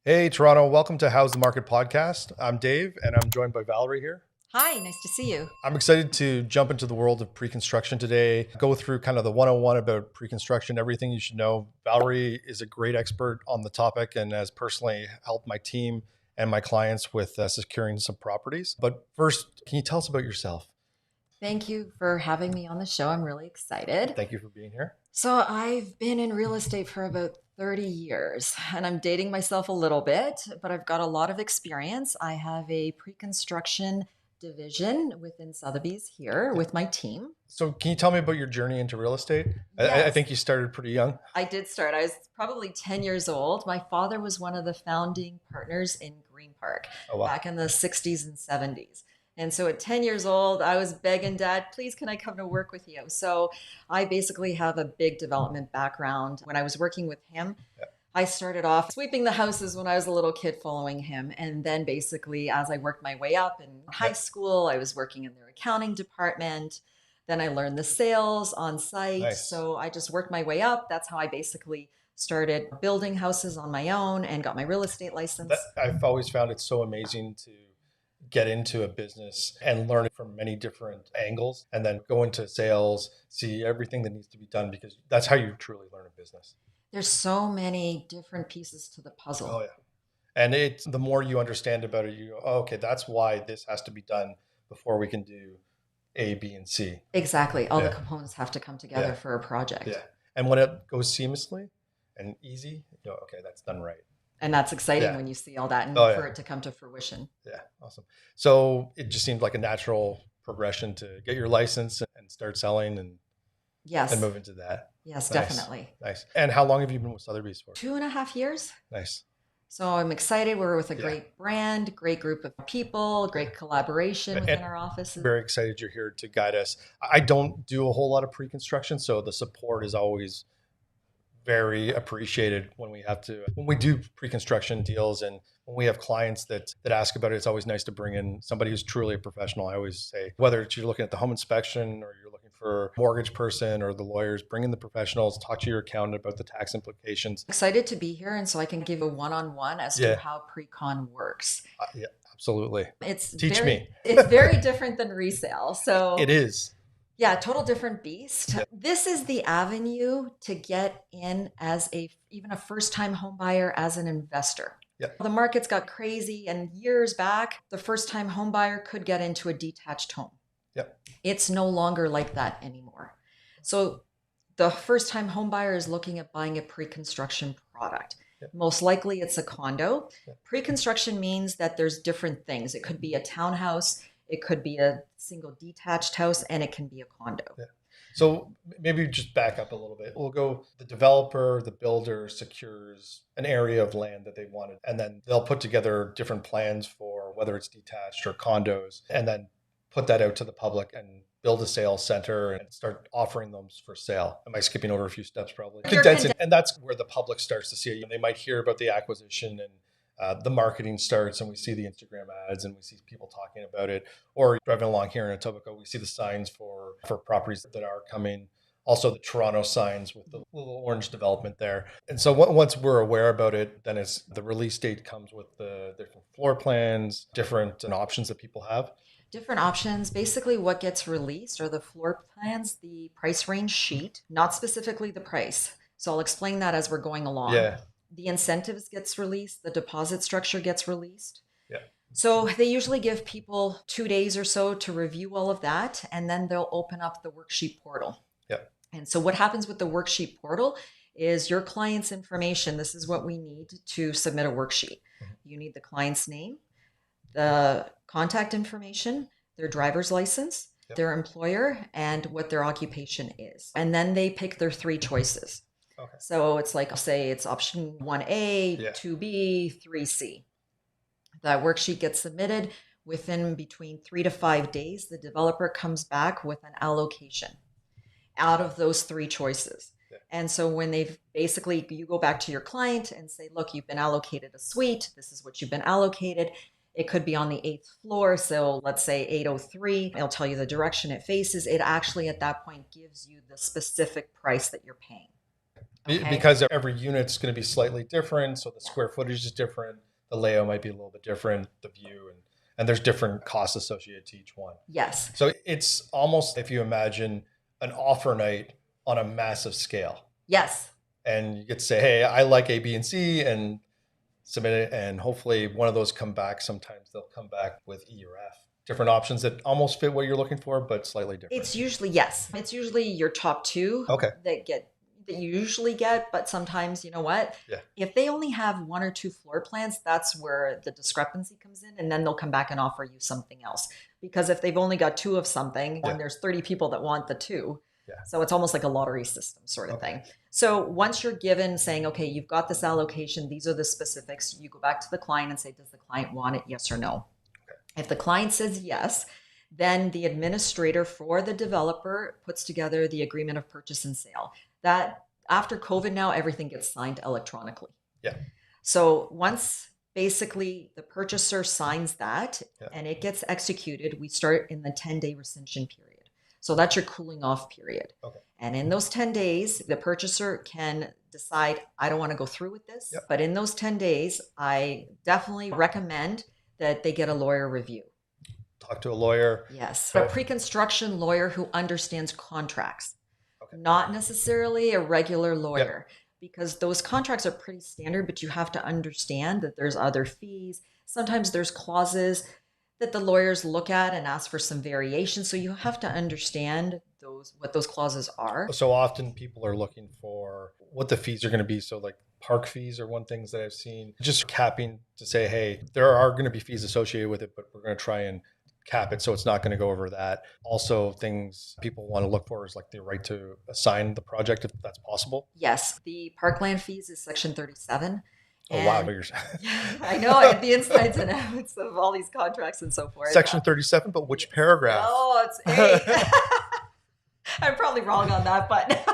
Hey, Toronto. Welcome to How's the Market podcast. I'm Dave, and I'm joined by Valerie here. Hi, nice to see you. I'm excited to jump into the world of pre-construction today, go through kind of the 101 about pre-construction, everything you should know. Valerie is a great expert on the topic and has personally helped my team and my clients with securing some properties. But first, can you tell us about yourself? Thank you for having me on the show. I'm really excited. Thank you for being here. So, I've been in real estate for about 30 years and I'm dating myself a little bit, but I've got a lot of experience. I have a pre construction division within Sotheby's here with my team. So, can you tell me about your journey into real estate? I Yes, think you started pretty young. I did start. I was probably 10 years old. My father was one of the founding partners in Green Park Oh, wow. back in the 60s and 70s. And so at 10 years old, I was begging dad, please, can I come to work with you? So I basically have a big development background. When I was working with him, Yeah. I started off sweeping the houses when I was a little kid following him. And then basically, as I worked my way up in high school, I was working in their accounting department. Then I learned the sales on site. Nice. So I just worked my way up. That's how I basically started building houses on my own and got my real estate license. I've always found it so amazing to get into a business and learn it from many different angles and then go into sales, see everything that needs to be done because that's how you truly learn a business. There's so many different pieces to the Oh, puzzle. yeah. And it's the more you understand about it, you go, oh, okay, that's why this has to be done before we can do A, B, and C. Exactly. All the Yeah. components have to come Yeah. together for a project. Yeah. And when it goes seamlessly and easy, you go, okay, that's done right. And that's exciting Yeah. when you see all that Oh, and yeah. for it to come to fruition. Yeah. Awesome. So it just seemed like a natural progression to get your license and start selling and Yes. move into that. Yes, Nice. definitely. Nice. And how long have you been with Sotheby's for? 2.5 years. Nice. So I'm excited. We're with a Yeah. great brand, great group of people, great collaboration And within our offices. very excited you're here to guide us. I don't do a whole lot of pre-construction, so the support is always very appreciated when we do pre-construction deals and when we have clients that ask about it. It's always nice to bring in somebody who's truly a professional. I always say, whether it's you're looking at the home inspection or you're looking for a mortgage person or the lawyers, bring in the professionals, talk to your accountant about the tax implications. Excited to be here and so I can give a one-on-one as to Yeah. how pre-con works. Yeah, absolutely. It's Teach very me. it's very different than resale. So It is. yeah, total different beast. Yeah. This is the avenue to get in as even a first-time home buyer as an investor. Yeah. The market's got crazy and years back, the first-time home buyer could get into a detached home. Yeah. It's no longer like that anymore. So the first-time home buyer is looking at buying a pre-construction product. Yeah. Most likely it's a condo. Yeah. Pre-construction means that there's different things. It could be a townhouse, it could be a single detached house, and it can be a condo. Yeah. So maybe just back up a little bit. We'll go the developer, the builder secures an area of land that they wanted, and then they'll put together different plans for whether it's detached or condos, and then put that out to the public and build a sales center and start offering them for sale. Am I skipping over a few steps probably? Condense it. And that's where the public starts to see it. They might hear about the acquisition and the marketing starts and we see the Instagram ads and we see people talking about it. Or driving along here in Etobicoke, we see the signs for properties that are coming. Also the Toronto signs with the little orange development there. And so once we're aware about it, then it's the release date comes with the different floor plans, different options that people have. Different options. Basically, what gets released are the floor plans, the price range sheet, not specifically the price. So I'll explain that as we're going along. Yeah. The incentives gets released, the deposit structure gets released. Yeah. So they usually give people 2 days or so to review all of that, and then they'll open up the worksheet portal. Yeah. And so what happens with the worksheet portal is your client's information. This is what we need to submit a worksheet. Mhm. You need the client's name, the contact information, their driver's license, Yep. their employer, and what their occupation is. And then they pick their three choices. Okay. So it's like, say it's option 1A, Yeah. 2B, 3C. That worksheet gets submitted within between 3 to 5 days. The developer comes back with an allocation out of those three choices. Yeah. And so when they've basically, you go back to your client and say, look, you've been allocated a suite. This is what you've been allocated. It could be on the 8th floor. So let's say 803. It'll tell you the direction it faces. It actually at that point gives you the specific price that you're paying. Okay. Because every unit's going to be slightly different. So the square footage is different. The layout might be a little bit different, the view, and there's different costs associated to each one. Yes. So it's almost, if you imagine an offer night on a massive scale. Yes. And you get to say, hey, I like A, B, and C, and submit it. And hopefully one of those come back. Sometimes they'll come back with E or F. Different options that almost fit what you're looking for, but slightly different. It's usually, yes. It's usually your top two that you usually get, but sometimes, you know what? Yeah. If they only have one or two floor plans, that's where the discrepancy comes in, and then they'll come back and offer you something else. Because if they've only got two of something, and there's 30 people that want the two, so it's almost like a lottery system sort of thing. So once you're given saying, okay, you've got this allocation, these are the specifics, you go back to the client and say, does the client want it? Yes or no? Okay. If the client says yes, then the administrator for the developer puts together the agreement of purchase and sale. That after COVID now, everything gets signed electronically. Yeah. So once basically the purchaser signs that and it gets executed, we start in the 10-day rescission period. So that's your cooling off period. Okay. And in those 10 days, the purchaser can decide, I don't want to go through with this. Yep. But in those 10 days, I definitely recommend that they get a lawyer review. Talk to a lawyer. Yes. A pre-construction lawyer who understands contracts, not necessarily a regular lawyer, because those contracts are pretty standard, but you have to understand that there's other fees. Sometimes there's clauses that the lawyers look at and ask for some variation. So you have to understand what those clauses are. So often people are looking for what the fees are going to be. So like park fees are one things that I've seen, just capping to say, hey, there are going to be fees associated with it, but we're going to try and cap it so it's not going to go over that. Also, things people want to look for is like the right to assign the project if that's possible. Yes, the parkland fees is section 37. Oh, wow. I know, I have the insides and outs of all these contracts and so forth. Section 37, but which paragraph? Oh, it's 8. I'm probably wrong on that, but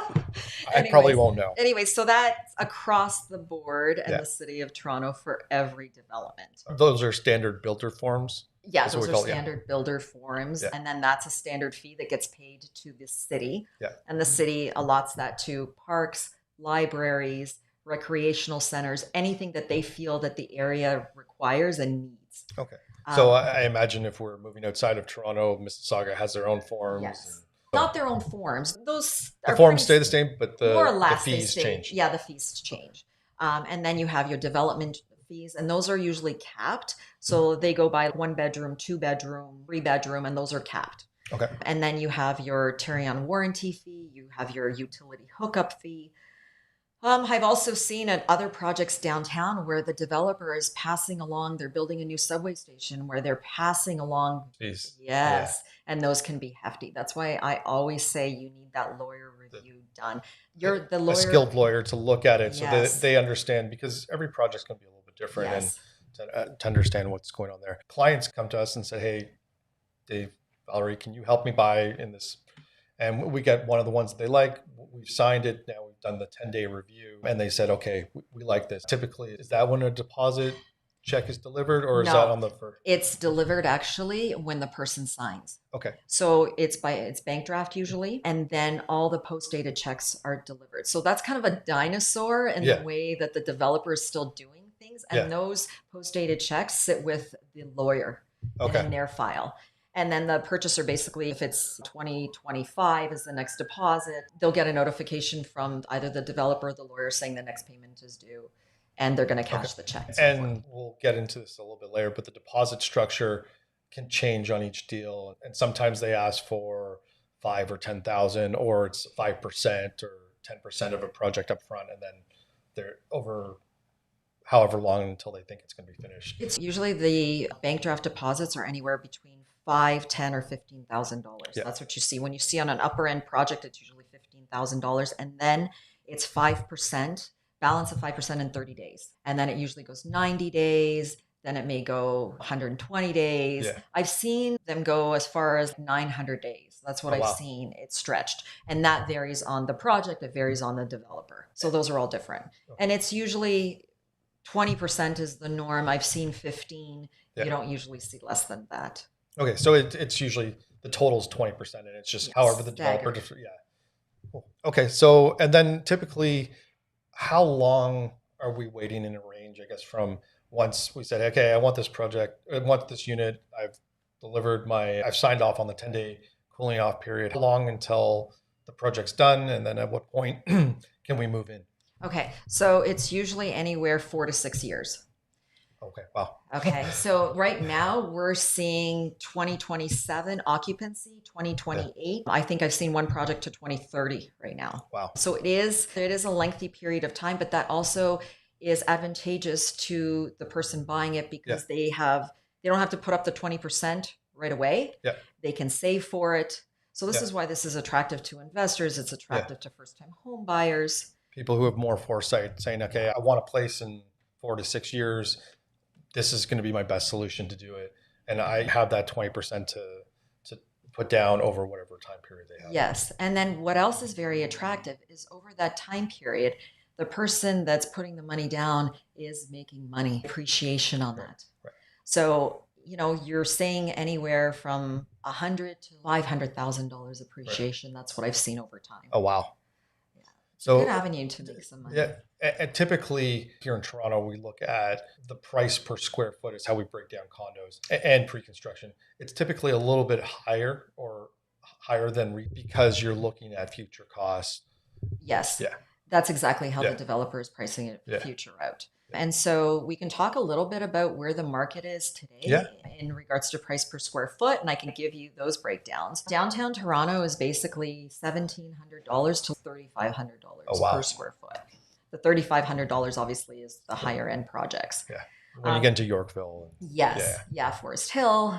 I probably won't know. Anyway, so that's across the board in the city of Toronto for every development. Those are standard builder forms? Yeah, those are standard builder forms. And then that's a standard fee that gets paid to the city. Yeah. And the city allots that to parks, libraries, recreational centers, anything that they feel that the area requires and needs. Okay. So I imagine if we're moving outside of Toronto, Mississauga has their own forms. Yes. Not their own forms. The forms stay the same, but more or less the fees change. Yeah, the fees change. And then you have your development fees, and those are usually capped. So they go by 1 bedroom, 2 bedroom, 3 bedroom, and those are capped. Okay. And then you have your Terry-on warranty fee. You have your utility hookup fee. I've also seen at other projects downtown where the developer is passing along, they're building a new subway station where they're passing along. Jeez. Yes. Yeah. And those can be hefty. That's why I always say you need that lawyer review done. You're the lawyer. A skilled lawyer to look at it so that they understand, because every project's going to be a little bit different and to understand what's going on there. Clients come to us and say, hey, Dave, Valerie, can you help me buy in this? And we get one of the ones that they like. We've signed it. Now we've done the 10-day review. And they said, okay, we like this. Typically, is that when a deposit check is delivered, or is that on the first? It's delivered actually when the person signs. Okay. So it's bank draft usually. And then all the post-dated checks are delivered. So that's kind of a dinosaur in the way that the developer is still doing things. And those post-dated checks sit with the lawyer in their file. And then the purchaser, basically, if it's 2025 is the next deposit, they'll get a notification from either the developer or the lawyer saying the next payment is due, and they're going to cash the check. And we'll get into this a little bit later, but the deposit structure can change on each deal. And sometimes they ask for 5 or 10,000, or it's 5% or 10% of a project up front, and then they're over however long until they think it's going to be finished. It's usually the bank draft deposits are anywhere between $5,000, $10,000, or $15,000. That's what you see. When you see on an upper end project, it's usually $15,000, and then it's 5%, balance of 5% in 30 days. And then it usually goes 90 days. Then it may go 120 days. Yeah. I've seen them go as far as 900 days. That's what I've seen. It's stretched. And that varies on the project. It varies on the developer. So those are all different. And it's usually 20% is the norm. I've seen 15. You don't usually see less than that. Okay, so it's usually the total is 20%, and it's just however the developer. Cool. Okay, so and then typically How long are we waiting in a range, I guess, from once we said, okay, I want this project, I want this unit, I've signed off on the 10-day cooling off period. How long until the project's done? And then at what point can we move in? Okay, so it's usually anywhere 4 to 6 years. Okay, wow. Okay, so right now we're seeing 2027 occupancy, Yeah, 2028. I think I've seen one project to 2030 right now. wow. So it is a lengthy period of time, but that also is advantageous to the person buying it Yeah, because they don't have to put up the 20% right away. yeah, They can save for it. So this yeah, is why this is attractive to investors. It's yeah. attractive to first-time home buyers. People who have more foresight saying, okay, I want a place in 4 to 6 years. This is going to be my best solution to do it. And I have that 20% to put down over whatever time period they have. Yes. And then what else is very attractive is over that time period, the person that's putting the money down is making money, appreciation on Right, that. right. So, you're saying anywhere from $100,000 to $500,000 Right. appreciation. That's what I've seen over time. Oh, wow. Yeah. It's a good So, avenue to make some money. yeah, and typically here in Toronto, we look at the price per square foot is how we break down condos and pre-construction. It's typically a little bit higher or higher than because you're looking at future costs. Yes, Yeah, that's exactly how the yeah, developer is pricing it yeah, future out. yeah, And so we can talk a little bit about where the market is yeah. today in regards to price per square foot, and I can give you those breakdowns. Downtown Toronto is basically $1,700 to Oh, $3,500 per wow. square foot. The $3,500 obviously is the higher end projects. Yeah. When you get into Yorkville, Yes, yeah, yeah, Forest Hill.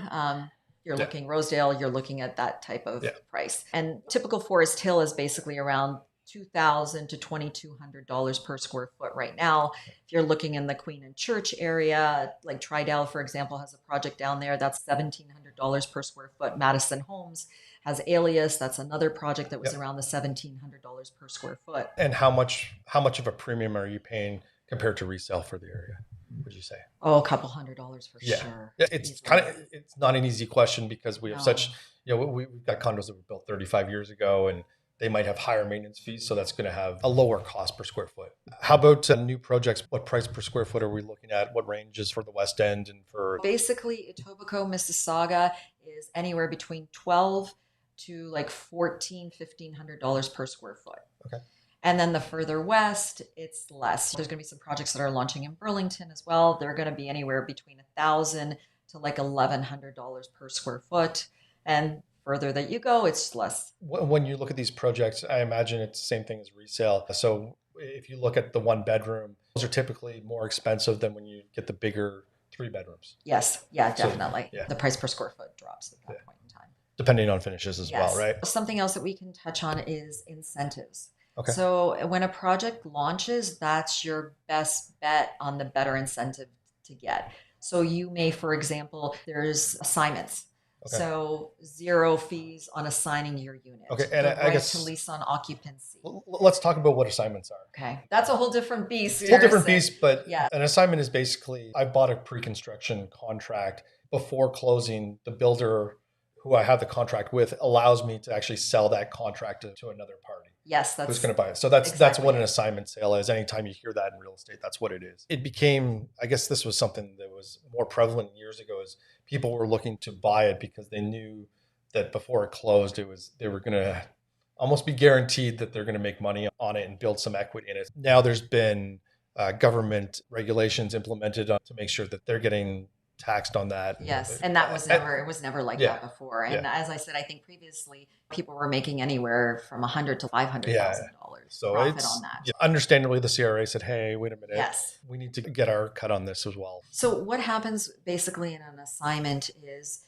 You're yeah, looking Rosedale. You're looking at that type of yeah, price, and typical Forest Hill is basically around $2,000 to $2,200 per square foot right now. If you're looking in the Queen and Church area, like Tridel, for example, has a project down there that's $1,700 per square foot. Madison Homes has Alias. That's another project that was yeah. around the $1,700 per square foot. And how much of a premium are you paying compared to resale for the area, would you say? Oh, a couple $100 for Yeah. sure. Yeah, it's Easily. it's not an easy question because we have No. such, we've got condos that were built 35 years ago and they might have higher maintenance fees, so that's going to have a lower cost per square foot. How about new projects? What price per square foot are we looking at? What ranges for the West End and for? Basically, Etobicoke, Mississauga is anywhere between 12 to like 14, $1,500 per square foot. Okay. And then the further west, it's less. There's going to be some projects that are launching in Burlington as well. They're going to be anywhere between 1,000 to like $1,100 per square foot. And further that you go, it's less. When you look at these projects, I imagine it's the same thing as resale. So if you look at the one bedroom, those are typically more expensive than when you get the bigger 3 bedrooms. Yes, yeah, So, definitely. yeah, The price per square foot drops at that yeah. point in time. Depending on finishes as well, Yes. right? Something else that we can touch on is incentives. Okay. So when a project launches, that's your best bet on the better incentive to get. So you may, for example, there's assignments. Okay. So zero fees on assigning your unit. Okay, and the I right guess to lease on occupancy. let's talk about what assignments are. Okay, that's a whole different beast. It's a whole different Harrison. beast, but Yeah. an assignment is basically I bought a pre-construction contract before closing. The builder who I have the contract with allows me to actually sell that contract to another party Yes, who's that's going to buy it. So that's exactly what an it. assignment sale is. Anytime you hear that in real estate, that's what it is. It became, I guess this was something that was more prevalent years ago, is people were looking to buy it because they knew that before it closed, they were going to almost be guaranteed that they're going to make money on it and build some equity in it. Now there's been government regulations implemented to make sure that they're getting taxed on that. Yes, and that was it was never like Yeah. that before. And Yeah. as I said, I think previously people were making anywhere from $100,000 to $500,000 So profit it's on that. understandably the CRA said, "Hey, wait a minute, Yes. we need to get our cut on this as well." So what happens basically in an assignment is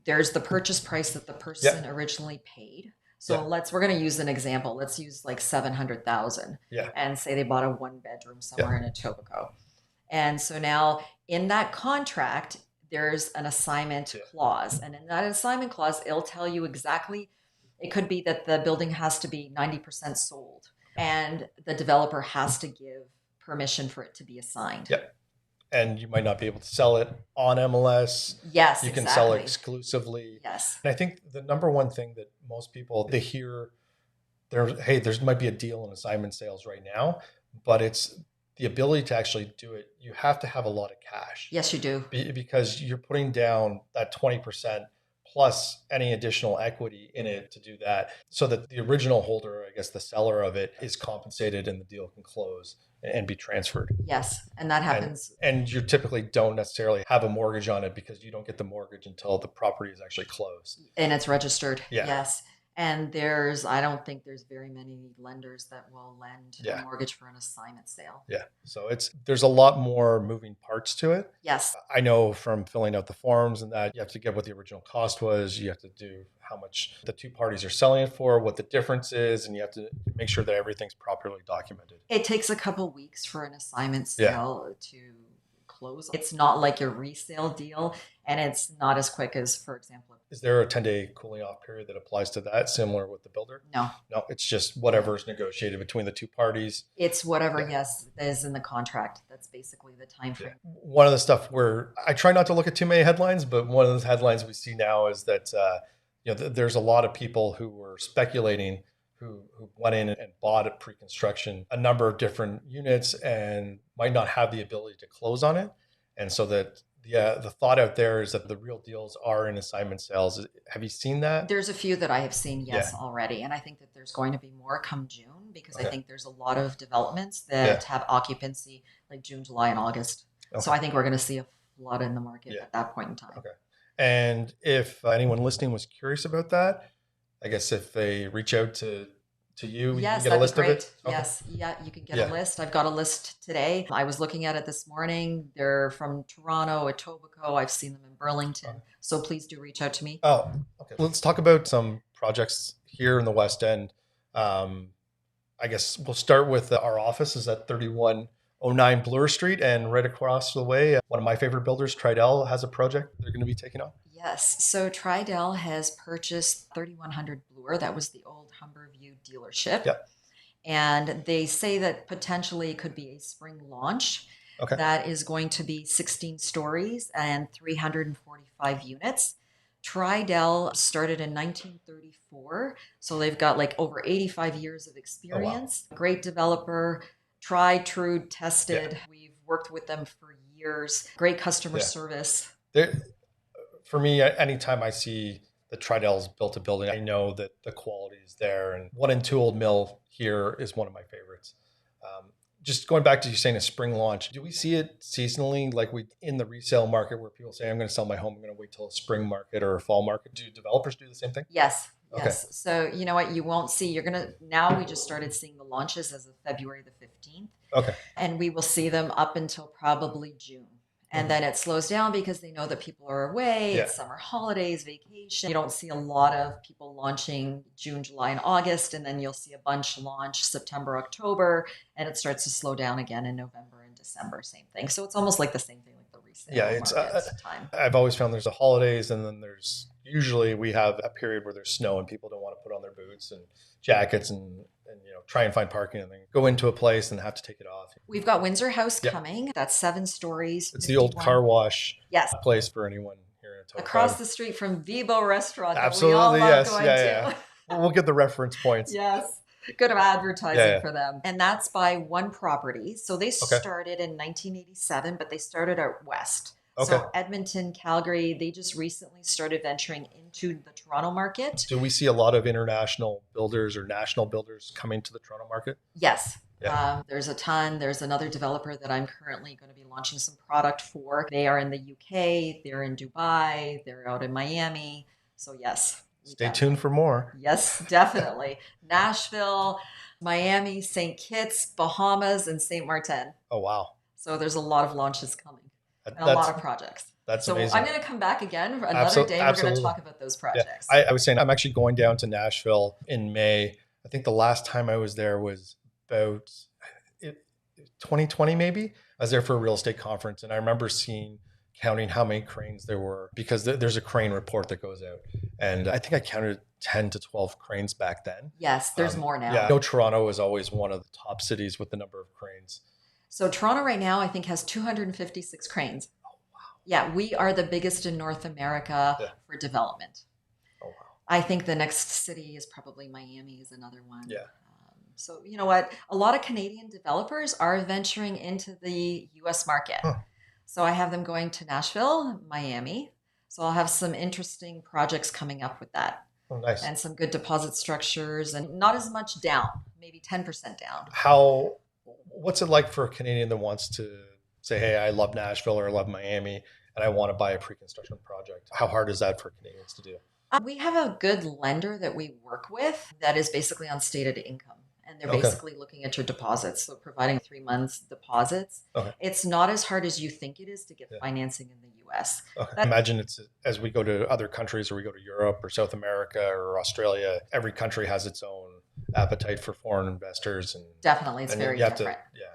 there's the purchase price that the person originally paid. So we're going to use an example. Let's use like 700,000 Yeah. and say they bought a 1 bedroom somewhere in Etobicoke. And so now in that contract, there's an assignment clause. And in that assignment clause, it'll tell you exactly, it could be that the building has to be 90% sold and the developer has to give permission for it to be assigned. Yeah. And you might not be able to sell it on MLS. Yes, you can sell it exclusively. Yes. And I think the number one thing that most people, they hear there might be a deal in assignment sales right now, but it's the ability to actually do it. You have to have a lot of cash Yes, you do. because you're putting down that 20% plus any additional equity in it to do that, so that the original holder, I guess the seller of it, is compensated and the deal can close and be transferred. Yes, and that And happens. and you typically don't necessarily have a mortgage on it because you don't get the mortgage until the property is actually closed. And it's registered. Yeah. Yes. And I don't think there's very many lenders that will lend a Yeah. mortgage for an assignment sale. Yeah. So there's a lot more moving parts to it. Yes. I know from filling out the forms and that you have to get what the original cost was. You have to do how much the two parties are selling it for, what the difference is, and you have to make sure that everything's properly documented. It takes a couple weeks for an assignment Yeah. sale to close. It's not like your resale deal, and it's not as quick as, for example, Is there a 10-day cooling off period that applies to that, similar with the builder? no. No, it's just whatever is negotiated between the two parties. It's whatever, Yeah. yes, is in the contract. That's basically the time Yeah. frame. One of the stuff where I try not to look at too many headlines, but one of those headlines we see now is that there's a lot of people who were speculating who went in and bought at pre-construction a number of different units and might not have the ability to close on it, and so that the thought out there is that the real deals are in assignment sales. Have you seen that? There's a few that I have seen, yes, already. And I think that there's going to be more come June, because I Okay. think there's a lot of developments that have occupancy like June, July, and August. So Okay. I think we're going to see a flood in the market Yeah. at that point in time. Okay. And if anyone listening was curious about that, I guess if they reach out to you, you Yes, can get a that'd be list of great. it. Okay. Yes, yeah, you can get Yeah. a list. I've got a list today. I was looking at it this morning. They're from Toronto, Etobicoke. I've seen them in Burlington. Okay. So please do reach out to me. Oh, okay. Let's talk about some projects here in the West End. I guess we'll start with our office is at 3109 Bloor Street, and right across the way, one of my favorite builders, Tridel, has a project they're going to be taking on. Yes. So Tridel has purchased 3100 Bloor. That was the old Humberview dealership. Yeah. And they say that potentially it could be a spring launch. Okay. That is going to be 16 stories and 345 units. Tridel started in 1934. So they've got like over 85 years of experience. Oh, wow. Great developer, tried, true, tested. Yeah. We've worked with them for years. Great customer service. For me, anytime I see the Tridel's built a building, I know that the quality is there. And 1 and 2 Old Mill here is one of my favorites. Just going back to you saying a spring launch, do we see it seasonally, like we in the resale market where people say, I'm going to sell my home, I'm going to wait till a spring market or a fall market? Do developers do the same thing? Yes. Okay. Yes. So you know what? You won't see, now we just started seeing the launches as of February the 15th. Okay. And we will see them up until probably June. And then it slows down because they know that people are away. Yeah. It's summer holidays, vacation. You don't see a lot of people launching June, July, and August. And then you'll see a bunch launch September, October, and it starts to slow down again in November and December. Same thing. So it's almost like the same thing like the resale market time. I've always found there's the holidays, and then there's usually we have a period where there's snow and people don't want to put on their boots and jackets and try and find parking and then go into a place and have to take it off. We've got Windsor House coming. That's 7 stories. It's 51. The old car wash place for anyone here in Etobicoke. Across the street from Vivo Restaurant. Absolutely, that we all love going to. We'll get the reference points. Yes. Good advertising for them. And that's by one property. So they started in 1987, but they started out west. Okay. So Edmonton, Calgary, they just recently started venturing into the Toronto market. Do we see a lot of international builders or national builders coming to the Toronto market? Yes. Yeah. There's a ton. There's another developer that I'm currently going to be launching some product for. They are in the UK. They're in Dubai. They're out in Miami. So yes. Stay tuned for more. Yes, definitely. Nashville, Miami, St. Kitts, Bahamas, and St. Martin. Oh, wow. So there's a lot of launches coming. And a lot of projects. That's amazing. So I'm going to come back again for another day. We're going to talk about those projects. Yeah. I was saying I'm actually going down to Nashville in May. I think the last time I was there was about 2020 maybe. I was there for a real estate conference, and I remember counting how many cranes there were, because there's a crane report that goes out. And I think I counted 10 to 12 cranes back then. Yes, there's more now. Yeah, I know Toronto is always one of the top cities with the number of cranes. So Toronto right now, I think, has 256 cranes. Oh, wow. Yeah, we are the biggest in North America for development. Oh, wow. I think the next city is probably Miami is another one. Yeah. So, you know what? A lot of Canadian developers are venturing into the US market. Huh. So I have them going to Nashville, Miami. So I'll have some interesting projects coming up with that Oh, nice. and some good deposit structures and not as much down, maybe 10% down. How, what's it like for a Canadian that wants to say, hey, I love Nashville or I love Miami and I want to buy a pre-construction project? How hard is that for Canadians to do? We have a good lender that we work with that is basically on stated income. And they're Okay. basically looking at your deposits. So providing 3 months deposits. Okay. It's not as hard as you think it is to get Yeah. financing in the US. Okay. Imagine it's as we go to other countries or we go to Europe or South America or Australia, every country has its own appetite for foreign investors. And Definitely, it's and very you have different. to, yeah.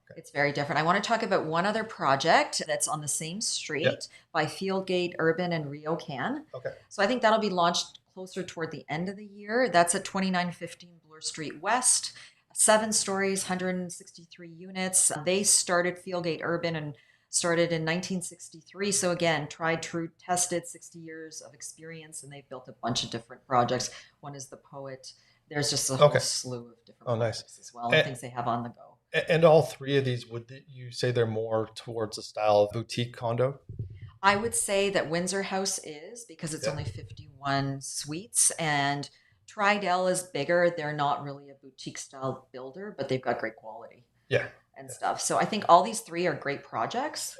Okay. It's very different. I want to talk about one other project that's on the same Yeah. street by Fieldgate Urban and RioCan. Okay. So I think that'll be launched closer toward the end of the year. That's at 2915 Bloor Street West, 7 stories, 163 units. They started Fieldgate Urban and started in 1963. So again, tried, true, tested, 60 years of experience, and they've built a bunch of different projects. One is the Poet. There's just a whole Okay. slew of different Oh, nice. projects as well, and things they have on the go. And all three of these, would you say they're more towards the style of boutique condo? I would say that Windsor House is because it's Yeah. only 51 suites, and Tridel is bigger. They're not really a boutique style builder, but they've got great quality Yeah. and stuff. So I think all these three are great projects.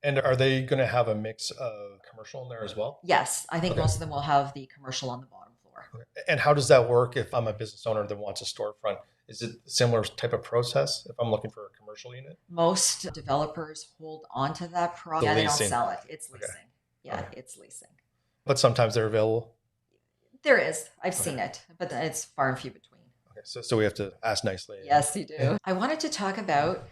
And are they going to have a mix of commercial in there as well? Yes, I think Okay. most of them will have the commercial on the bottom floor. Okay. And how does that work if I'm a business owner that wants a storefront? Is it a similar type of process if I'm looking for a commercial unit? Most developers hold on to that project. The They don't leasing. sell it. It's Okay. leasing. Yeah, Okay. it's leasing. But sometimes they're available. There is. I've Okay. seen it, but it's far and few between. Okay. So we have to ask nicely. Yes, you do. Yeah. I wanted to talk about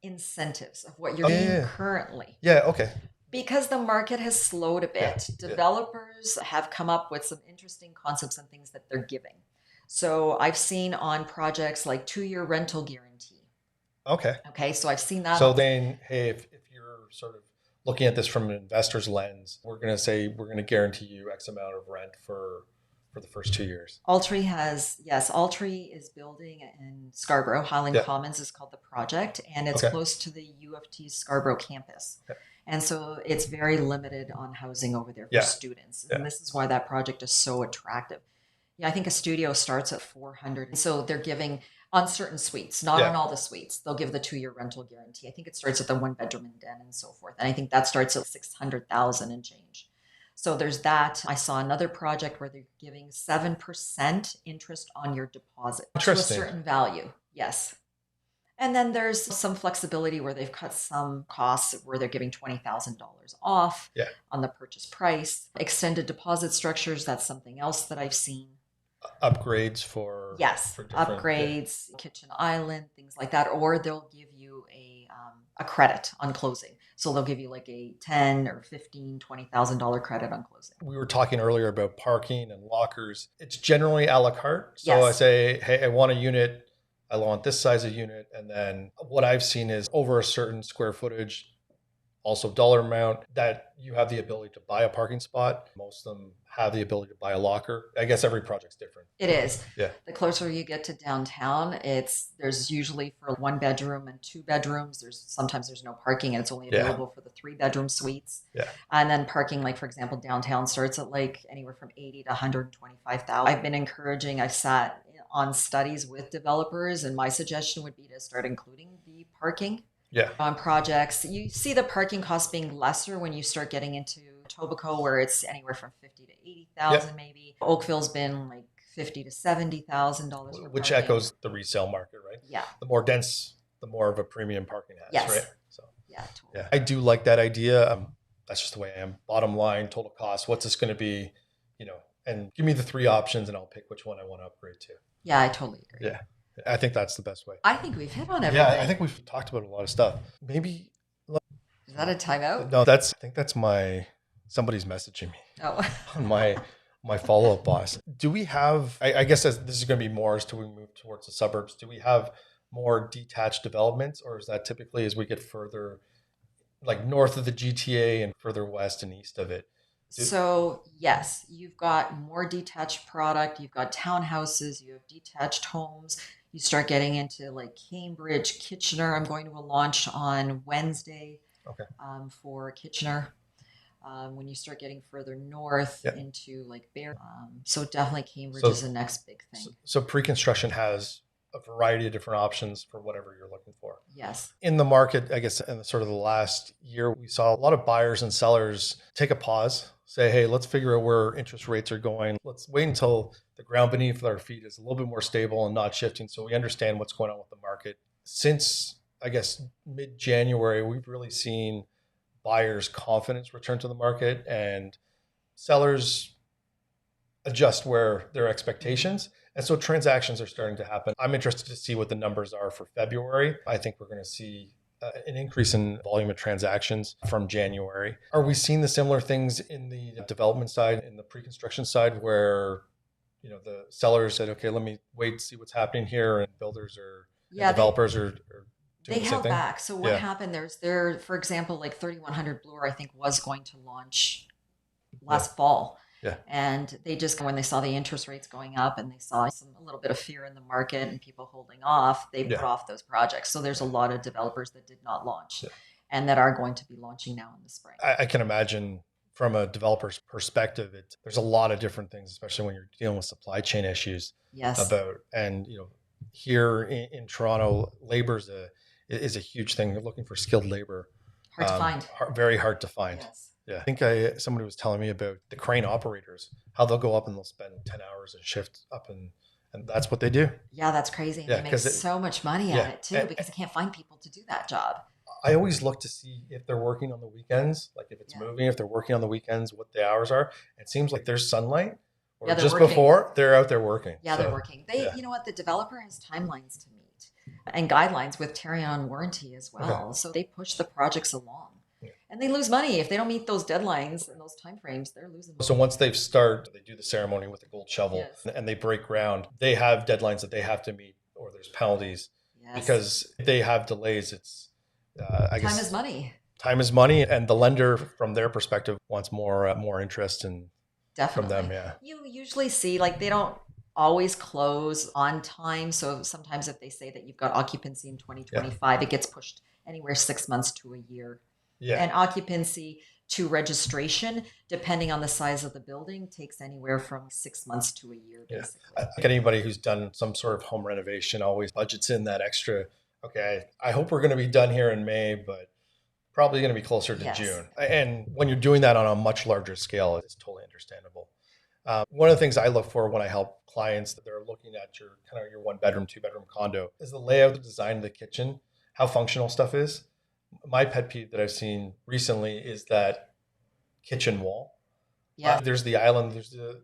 incentives of what you're Oh, yeah, seeing yeah. currently. Yeah. Okay. Because the market has slowed a Yeah. bit, Yeah. developers have come up with some interesting concepts and things that they're giving. So I've seen on projects like 2-year rental guarantee. Okay. Okay, so I've seen that. So then, hey, if you're sort of looking at this from an investor's lens, we're going to say we're going to guarantee you X amount of rent for the first 2 years. Altry has, yes, Altry is building in Scarborough. Highland Yeah. Commons is called the project, and it's Okay. close to the U of T Scarborough campus. Okay. And so it's very limited on housing over there for Yeah. students. Yeah. And this is why that project is so attractive. Yeah, I think a studio starts at 400. So they're giving on certain suites, not Yeah. on all the suites. They'll give the 2-year rental guarantee. I think it starts at the 1 bedroom and den and so forth. And I think that starts at 600,000 and change. So there's that. I saw another project where they're giving 7% interest on your deposit to a Interesting. certain value. Yes. And then there's some flexibility where they've cut some costs where they're giving $20,000 off Yeah. on the purchase price. Extended deposit structures, that's something else that I've seen. Upgrades for Yes, for different, upgrades, kitchen island, things like that. Or they'll give you a credit on closing. So they'll give you like a 10 or 15, $20,000 credit on closing. We were talking earlier about parking and lockers. It's generally a la carte. So Yes. I say, hey, I want a unit. I want this size of unit. And then what I've seen is over a certain square footage, also dollar amount, that you have the ability to buy a parking spot. Most of them have the ability to buy a locker. I guess every project's different. It is. Yeah. The closer you get to downtown, there's usually for 1 bedroom and 2 bedrooms. Sometimes there's no parking and it's only Yeah. available for the 3 bedroom suites. Yeah. And then parking, like for example, downtown starts at like anywhere from 80 to 125,000. I've been encouraging. I sat on studies with developers, and my suggestion would be to start including the parking. Yeah. On projects. You see the parking costs being lesser when you start getting into Etobicoke, where it's anywhere from 50 to 80,000, maybe. Oakville's been like 50 to $70,000 for Which parking. echoes the resale market, right? Yeah. The more dense, the more of a premium parking has, Yes. right? So Yeah. Totally. yeah, I do like that idea. That's just the way I am. Bottom line, total cost. What's this going to be? And give me the 3 options, and I'll pick which one I want to upgrade to. Yeah, I totally agree. Yeah, I think that's the best way. I think we've hit on everything. Yeah, I think we've talked about a lot of stuff. Maybe Is that a timeout? no. I think that's somebody's messaging me Oh. on my follow up boss. Do we have? I guess this is going to be more as to we move towards the suburbs. Do we have more detached developments, or is that typically as we get further, like north of the GTA and further west and east of it? So yes, you've got more detached product. You've got townhouses. You have detached homes. You start getting into like Cambridge, Kitchener. I'm going to a launch on Wednesday Okay. for Kitchener. When you start getting further north Yeah. into like Bear, so definitely Cambridge is So, the next big thing. so pre-construction has a variety of different options for whatever you're looking for. Yes. In the market, I guess in sort of the last year, we saw a lot of buyers and sellers take a pause, say, hey, let's figure out where interest rates are going. Let's wait until the ground beneath our feet is a little bit more stable and not shifting, so we understand what's going on with the market. Since, I guess, mid-January, we've really seen buyers' confidence return to the market and sellers adjust where their expectations. And so transactions are starting to happen. I'm interested to see what the numbers are for February. I think we're going to see an increase in volume of transactions from January. Are we seeing the similar things in the development side, in the pre-construction side, where the sellers said, okay, let me wait and see what's happening here, and builders and developers are doing they the same held thing? back. So what happened? For example, like 3100 Bloor, I think was going to launch last fall. Yeah. And they just, when they saw the interest rates going up and they saw a little bit of fear in the market and people holding off, they put off those projects. So there's a lot of developers that did not launch and that are going to be launching now in the spring. I can imagine from a developer's perspective, there's a lot of different things, especially when you're dealing with supply chain issues. Yes. And here in Toronto, labor is a huge thing. You're looking for skilled labor. Hard to find. Very hard to find. Yes. Yeah. I think somebody was telling me about the crane operators, how they'll go up and they'll spend 10 hours a shift up and that's what they do. Yeah, that's crazy. And they make so much money at it too, because they can't find people to do that job. I always look to see if they're working on the weekends, like if it's moving, if they're working on the weekends, what the hours are. It seems like there's sunlight or just working. Before they're out there working. Yeah, they're working. You know what? The developer has timelines to meet and guidelines with carry on warranty as well. Okay. So they push the projects along. And they lose money if they don't meet those deadlines and those timeframes. They're losing money. So once they do the ceremony with the gold shovel and they break ground, they have deadlines that they have to meet, or there's penalties because if they have delays. It's time is money. Time is money, and the lender, from their perspective, wants more interest from them. Yeah, you usually see they don't always close on time. So sometimes if they say that you've got occupancy in 2025, it gets pushed anywhere 6 months to a year. Yeah. And occupancy to registration, depending on the size of the building, takes anywhere from 6 months to a year, basically. I think anybody who's done some sort of home renovation always budgets in that extra, okay, I hope we're going to be done here in May, but probably going to be closer to June. And when you're doing that on a much larger scale, it's totally understandable. One of the things I look for when I help clients that they're looking at your 1-bedroom, 2-bedroom condo is the layout, the design of the kitchen, how functional stuff is. My pet peeve that I've seen recently is that kitchen wall. Yeah. There's the island, there's the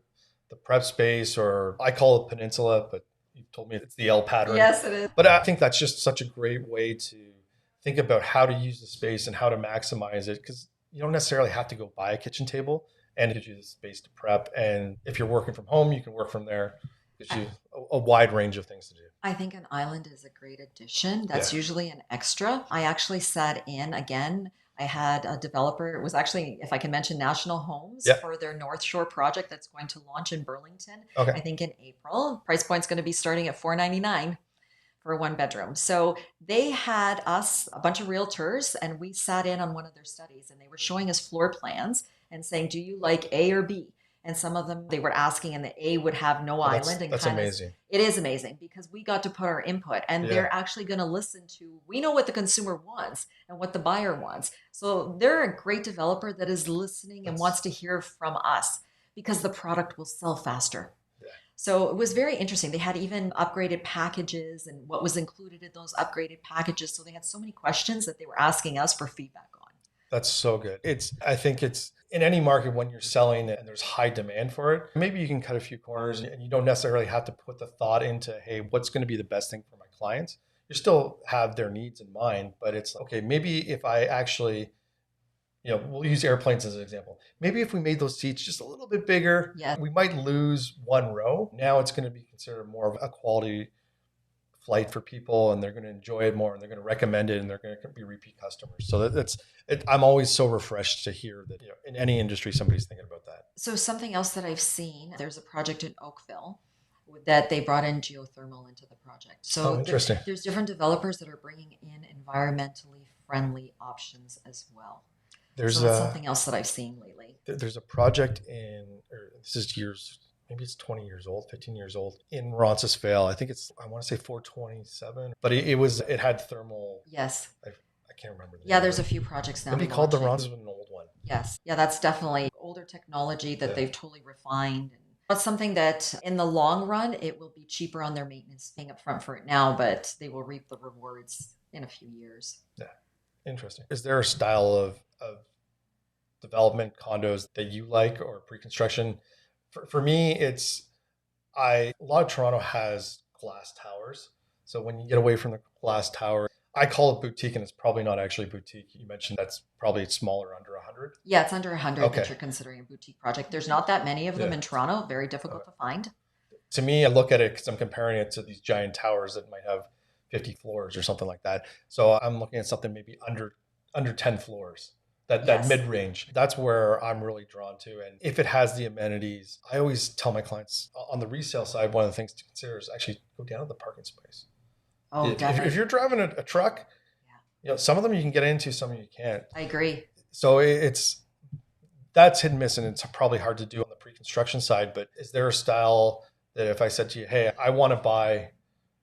prep space, or I call it peninsula, but you told me it's the L pattern. Yes, it is. But I think that's just such a great way to think about how to use the space and how to maximize it, because you don't necessarily have to go buy a kitchen table, and it gives you the space to prep. And if you're working from home, you can work from there. It gives you a wide range of things to do. I think an island is a great addition. That's usually an extra. I actually sat in again. I had a developer. It was actually, if I can mention, National Homes for their North Shore project that's going to launch in Burlington. Okay. I think in April. Price point's going to be starting at $499 for a 1-bedroom. So they had us, a bunch of realtors, and we sat in on one of their studies, and they were showing us floor plans and saying, "Do you like A or B?" And some of them they were asking, and the A would have no island. And that's amazing. It is amazing because we got to put our input, and they're actually going to listen to, we know what the consumer wants and what the buyer wants. So they're a great developer that is listening and wants to hear from us because the product will sell faster. Yeah. So it was very interesting. They had even upgraded packages and what was included in those upgraded packages. So they had so many questions that they were asking us for feedback on. That's so good. I think it's in any market when you're selling and there's high demand for it, maybe you can cut a few corners and you don't necessarily have to put the thought into, hey, what's going to be the best thing for my clients? You still have their needs in mind, but it's okay. Maybe if I actually, we'll use airplanes as an example. Maybe if we made those seats just a little bit bigger, we might lose one row. Now it's going to be considered more of a quality flight for people, and they're going to enjoy it more, and they're going to recommend it, and they're going to be repeat customers. So I'm always so refreshed to hear that in any industry somebody's thinking about that. So something else that I've seen, there's a project in Oakville that they brought in geothermal into the project. Oh, So interesting. there's different developers that are bringing in environmentally friendly options as well. So There's that's a something else that I've seen lately. there's a project or this is years, maybe it's 20 years old, 15 years old in Roncesvalles. I think I want to say 427, but it had thermal. Yes. I can't remember the Yeah, name of there's a it. few projects now Maybe called the launching. Roncesvalles, an old one. Yes. Yeah, that's definitely older technology that Yeah. they've totally refined. And it's something that in the long run, it will be cheaper on their maintenance, paying up front for it now, but they will reap the rewards in a few years. Yeah. Interesting. Is there a style of development condos that you like or pre-construction? For me, a lot of Toronto has glass towers. So when you get away from the glass tower, I call it boutique, and it's probably not actually boutique. You mentioned that's probably smaller, under 100. Yeah, it's under 100 that Okay. you're considering a boutique project. There's not that many of them Yeah. in Toronto, very difficult to find. To me, I look at it because I'm comparing it to these giant towers that might have 50 floors or something like that. So I'm looking at something maybe under 10 floors. That Yes. mid range, that's where I'm really drawn to. And if it has the amenities, I always tell my clients on the resale side, one of the things to consider is actually go down to the parking space. Oh, definitely. If you're driving a truck, some of them you can get into, some of you can't. I agree. So that's hit and miss, and it's probably hard to do on the pre-construction side. But is there a style that if I said to you, hey, I want to buy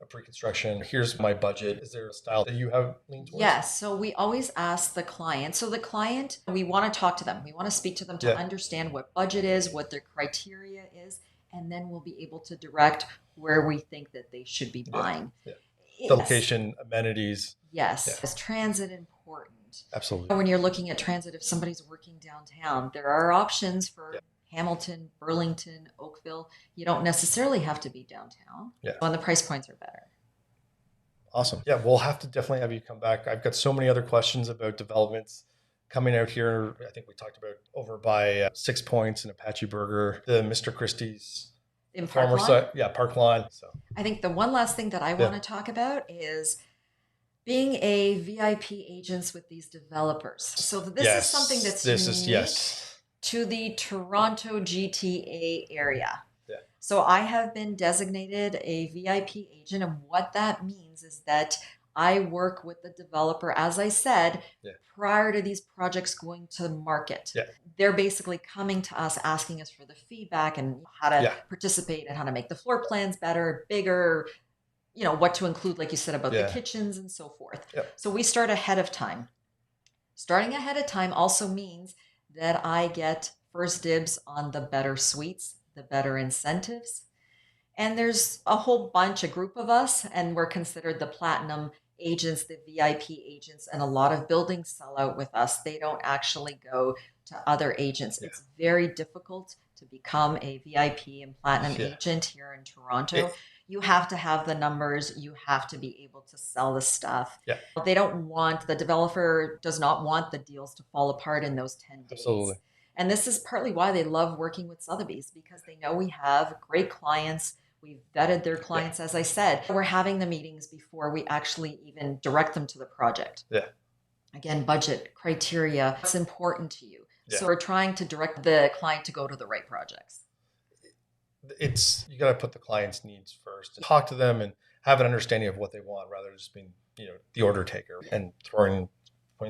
a pre-construction, here's my budget, is there a style that you have leaned towards? Yes. So we always ask the client. So the client, we want to talk to them. We want to speak to them to understand what budget is, what their criteria is, and then we'll be able to direct where we think that they should be buying. Yeah. The location, amenities. Yes. Is transit important? Absolutely. When you're looking at transit, if somebody's working downtown, there are options for Hamilton, Burlington, Oakville. You don't necessarily have to be downtown. Yeah. And the price points are better. Awesome. Yeah, we'll have to definitely have you come back. I've got so many other questions about developments coming out here. I think we talked about over by 6 Points and Apache Burger, the Mr. Christie's in Park Lawn. Park Lawn. So I think the one last thing that I want to talk about is being a VIP agents with these developers. So this is something that's unique to the Toronto GTA area. Yeah. So I have been designated a VIP agent, and what that means is that I work with the developer, as I said, prior to these projects going to the market. Yeah. They're basically coming to us, asking us for the feedback and how to participate and how to make the floor plans better, bigger, what to include, like you said, about the kitchens and so forth. Yep. So we start ahead of time. Starting ahead of time also means that I get first dibs on the better suites, the better incentives. And there's a whole bunch, a group of us, and we're considered the platinum agents, the VIP agents, and a lot of buildings sell out with us. They don't actually go to other agents. Yeah. It's very difficult to become a VIP and platinum agent here in Toronto. You have to have the numbers. You have to be able to sell the stuff. Yeah. The developer does not want the deals to fall apart in those 10 days. Absolutely. And this is partly why they love working with Sotheby's, because they know we have great clients. We've vetted their clients, as I said. We're having the meetings before we actually even direct them to the project. Yeah. Again, budget, criteria, what's important to you. Yeah. So we're trying to direct the client to go to the right projects. You got to put the client's needs first and talk to them and have an understanding of what they want rather than just being, the order taker and putting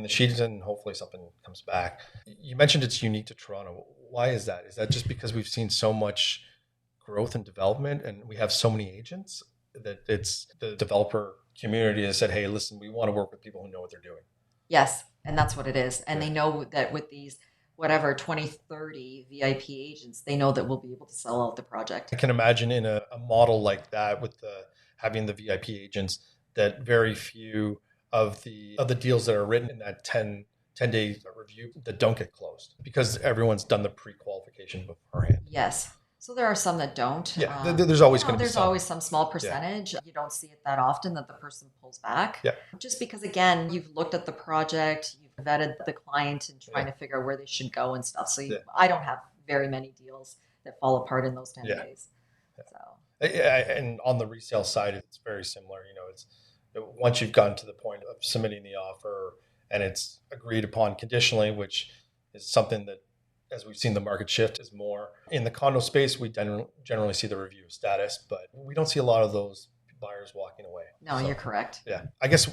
the sheets in and hopefully something comes back. You mentioned it's unique to Toronto. Why is that? Is that just because we've seen so much growth and development and we have so many agents that it's the developer community has said, hey, listen, we want to work with people who know what they're doing? Yes, and that's what it is. And they know that with these 20, 30 VIP agents, they know that we'll be able to sell out the project. I can imagine in a model like that with having the VIP agents that very few of the deals that are written in that 10-day review that don't get closed because everyone's done the pre-qualification beforehand. Yes. So there are some that don't. Yeah, there's always going to be some. There's always some small percentage. Yeah. You don't see it that often that the person pulls back. Yeah. Just because, again, you've looked at the project, you've vetted the client and trying to figure out where they should go and stuff. So I don't have very many deals that fall apart in those 10 days. So. And on the resale side, it's very similar. It's once you've gotten to the point of submitting the offer and it's agreed upon conditionally, which is something that as we've seen the market shift is more in the condo space. We generally see the review of status, but we don't see a lot of those buyers walking away. No, So, you're correct. yeah, I guess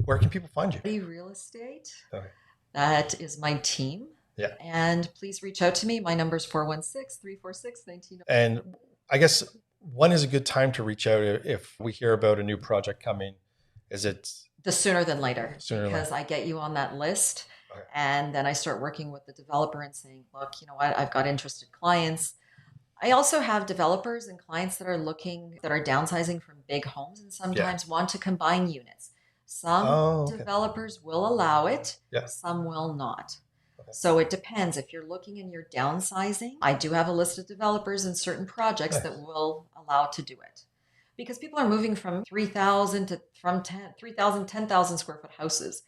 where can people find you? Real estate. Okay. That is my team. Yeah. And please reach out to me. My number is 416-346-19. And I guess when is a good time to reach out if we hear about a new project coming? Is it the sooner than later? Sooner because I get you on that list. Okay. And then I start working with the developer and saying, look, you know what, I've got interested clients. I also have developers and clients that are downsizing from big homes and sometimes want to combine units. Some developers will allow it, some will not. Okay. So it depends. If you're looking and you're downsizing, I do have a list of developers in certain projects that will allow to do it. Because people are moving from 3,000 to 10,000 square foot houses.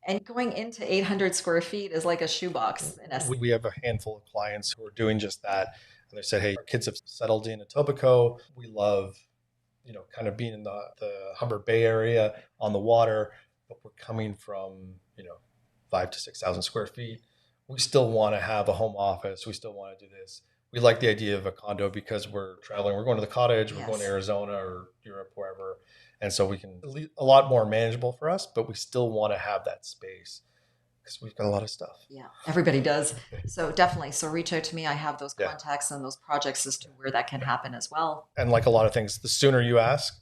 And going into 800 square feet is like a shoebox in essence. We have a handful of clients who are doing just that. And they said, hey, our kids have settled in Etobicoke. We love, kind of being in the Humber Bay area on the water, but we're coming from, 5,000 to 6,000 square feet. We still want to have a home office. We still want to do this. We like the idea of a condo because we're traveling. We're going to the cottage. We're going to Arizona or Europe, wherever. And so we can a lot more manageable for us, but we still want to have that space because we've got a lot of stuff. Yeah, everybody does. So definitely. So reach out to me. I have those contacts and those projects as to where that can happen as well. And like a lot of things, the sooner you ask,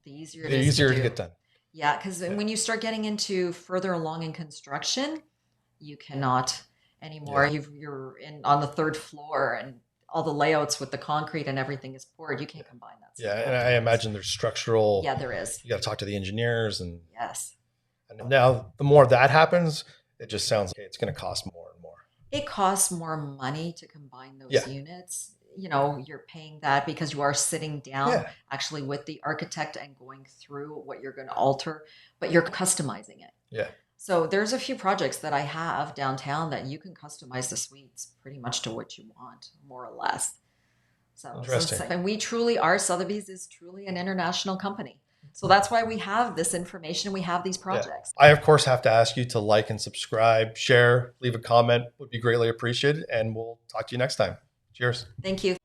the easier it is to get done. Yeah, because when you start getting into further along in construction, you cannot anymore. You're on the third floor and all the layouts with the concrete and everything is poured. You can't combine that. Yeah, and I imagine there's structural. Yeah, there is. You got to talk to the engineers and. Yes. And now the more that happens, it just sounds like it's going to cost more and more. It costs more money to combine those units. You're paying that because you are sitting down actually with the architect and going through what you're going to alter, but you're customizing it. Yeah. So there's a few projects that I have downtown that you can customize the suites pretty much to what you want, more or less. So interesting. And we truly are, Sotheby's is truly an international company. So that's why we have this information. We have these projects. I, of course, have to ask you to like and subscribe, share, leave a comment would be greatly appreciated. And we'll talk to you next time. Cheers. Thank you.